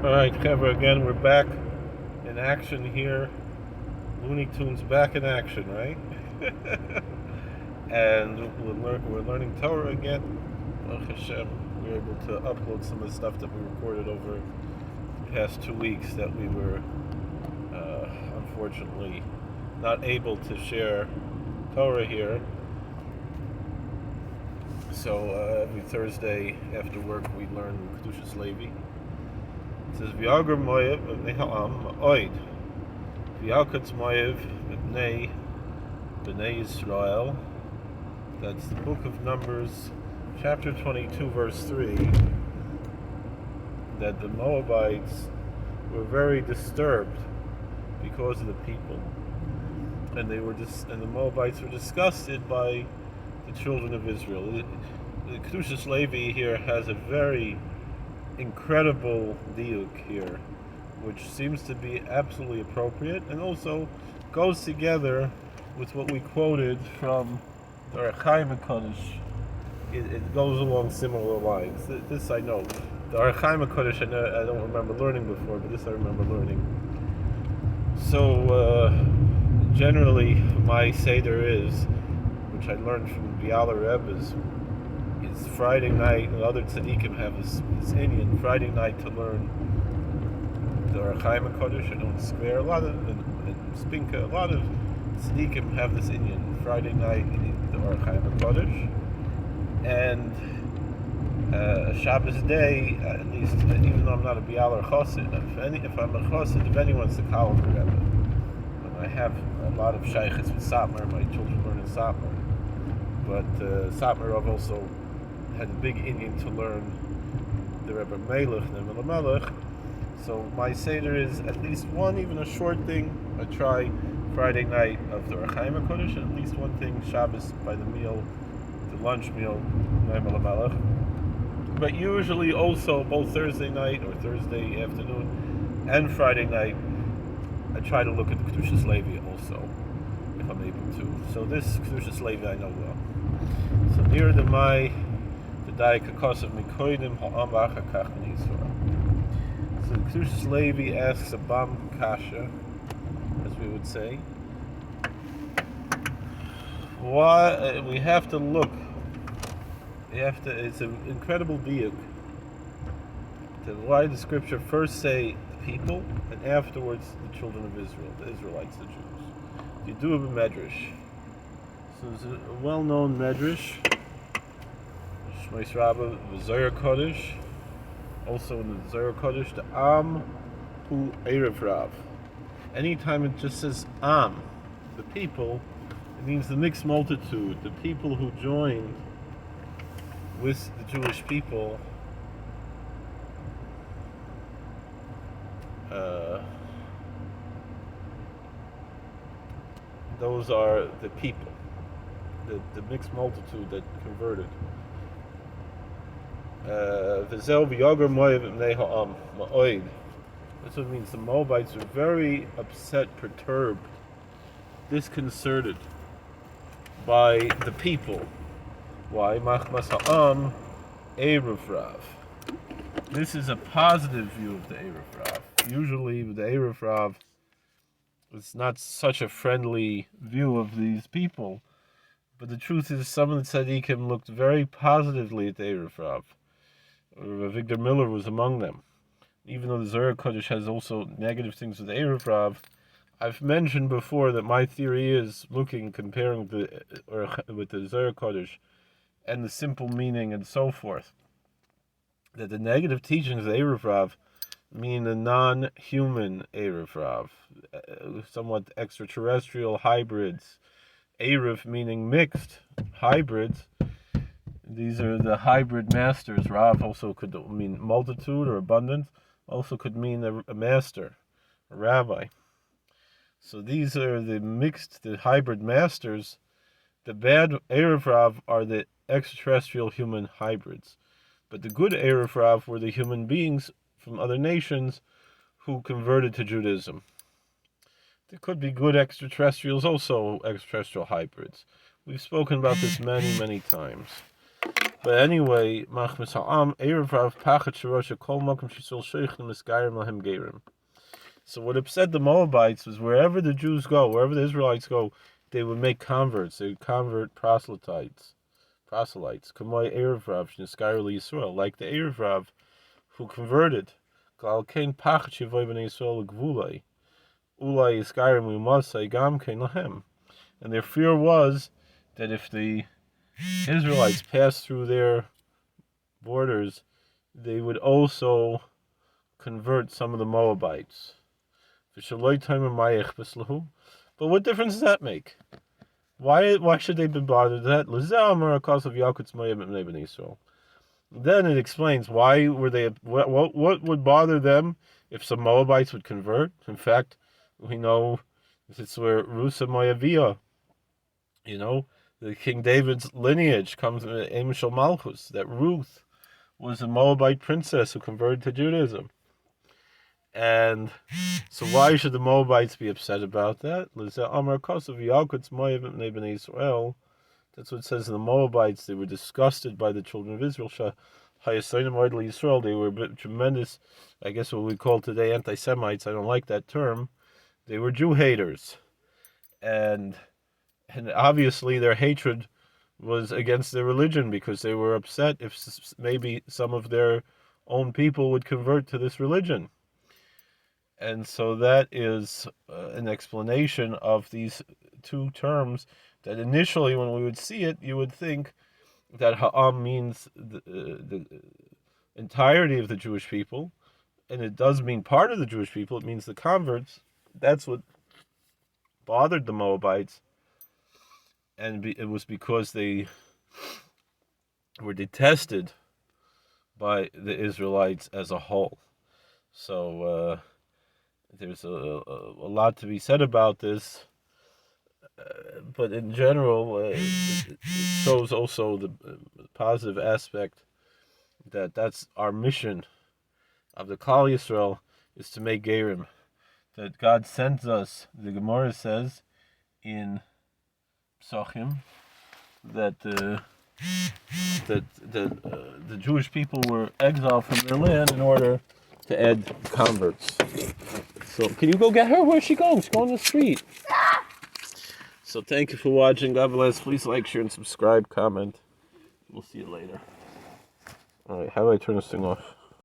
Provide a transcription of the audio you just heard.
Alright, Kevin, again, we're back in action here. Looney Tunes back in action, right? And we're learning Torah again. Baruch Hashem, we're able to upload some of the stuff that we recorded over the past 2 weeks that we were unfortunately not able to share Torah here. So every Thursday after work we learn Kedushas Levi. It says V'yager Moyev B'nei Ha'am Oid V'yalkatz Moyev B'nei Yisrael. That's the book of Numbers, chapter 22, verse 3. That the Moabites were very disturbed because of the people, and the Moabites were disgusted by the children of Israel. The Kedushas Levi here has a very incredible diuk here, which seems to be absolutely appropriate and also goes together with what we quoted from the Archaim HaKodesh. It goes along similar lines. This I know. The Archaim HaKodesh I don't remember learning before, but this I remember learning. So generally my Seder is, which I learned from Biala Rebbe's, it's Friday night, and other tzaddikim have this Indian Friday night to learn the Archaim HaKodesh and Square. A lot of Spinka, a lot of tzaddikim have this Indian Friday night in the Archaim HaKodesh, and Shabbos day, at least, even though I'm not a Bial or Chosid, if I'm a Chosid, if anyone's the Kal Rebbe, and I have a lot of shaykhs with Satmar, my children learn in Satmar, but Satmar Rav also had a big Indian to learn the Rebbe Melech, the Melech. So my Seder is at least one, even a short thing. I try Friday night of the Archaim HaKodesh, and at least one thing Shabbos by the meal, the lunch meal, Melech. But usually also both Thursday night or Thursday afternoon and Friday night, I try to look at the Kedushas Levi also, if I'm able to. So this Kedushas Levi I know well. So near the Mai, the Daik HaKosav Mikoidim Ha'am Achakach Nisra. So Kedushas Levi asks a Bam Kasha, as we would say. Why we have to look? It's an incredible diuk. Why the scripture first say the people and afterwards the children of Israel, the Israelites, the Jews. You do have a medrash. So there's a well-known medrash, Shmos Rabbah, the Zohar Kodesh. Also in the Zohar Kodesh, the Am Hu Erev Rav. Anytime it just says Am, the people, it means the mixed multitude, the people who joined with the Jewish people. Those are the people, the mixed multitude that converted. That's what it means. The Moabites are very upset, perturbed, disconcerted by the people. Why? Machmas ha'am Erev Rav. This is a positive view of the Erev Rav. Usually with the Erev Rav, it's not such a friendly view of these people. But the truth is, some of the tzaddikim looked very positively at the Erev Rav. Victor Miller was among them. Even though the Zohar Kodesh has also negative things with the Erev Rav, I've mentioned before that my theory is comparing with the Zohar Kodesh and the simple meaning and so forth, that the negative teachings of Erev Rav mean a non-human Erev Rav, somewhat extraterrestrial hybrids. Erev meaning mixed, hybrids. These are the hybrid masters. Rav also could mean multitude or abundance, also could mean a master, a rabbi. So these are the hybrid masters. The bad Erev Rav are the extraterrestrial human hybrids. But the good Erev Rav were the human beings from other nations who converted to Judaism. There could be good extraterrestrials, also extraterrestrial hybrids. We've spoken about this many, many times. But anyway, Machmas Ha'am, Erev Rav Pachat Sharosha Kol Makom Shishol Sheichim Miskayim Lahem Gerim. So what upset the Moabites was wherever the Jews go, wherever the Israelites go, they would make converts. They would convert proselytes. Kamoi Erev Rav Shniskayim Yisrael, like the Erev Rav who converted. Klal Kein Pachat Shivoy B'nei Yisrael Gvulei. Ulai Yiskayim Umasai Gam Kein Lahem. And their fear was that if the Israelites passed through their borders, they would also convert some of the Moabites. But what difference does that make? Why should they be bothered with that? Then it explains why were they. What would bother them if some Moabites would convert? In fact, we know it's where Rusa Moavia, the King David's lineage comes from Emishal Malchus, that Ruth was a Moabite princess who converted to Judaism. And so why should the Moabites be upset about that? That's what it says in the Moabites. They were disgusted by the children of Israel. They were tremendous, I guess what we call today anti-Semites. I don't like that term. They were Jew haters. And obviously their hatred was against their religion because they were upset if maybe some of their own people would convert to this religion. And so that is an explanation of these two terms that initially when we would see it, you would think that Ha'am means the entirety of the Jewish people, and it does mean part of the Jewish people. It means the converts. That's what bothered the Moabites, and it was because they were detested by the Israelites as a whole. So there's a lot to be said about this, but in general, it shows also the positive aspect that that's our mission of the Klal Yisrael, is to make Gerim. That God sends us, the Gemara says in Psachim, that the Jewish people were exiled from their land in order to add converts. So can you go get her? Where's she going? She's going to the street. So thank you for watching. God bless. Please like, share, and subscribe, comment. We'll see you later. Alright, how do I turn this thing off?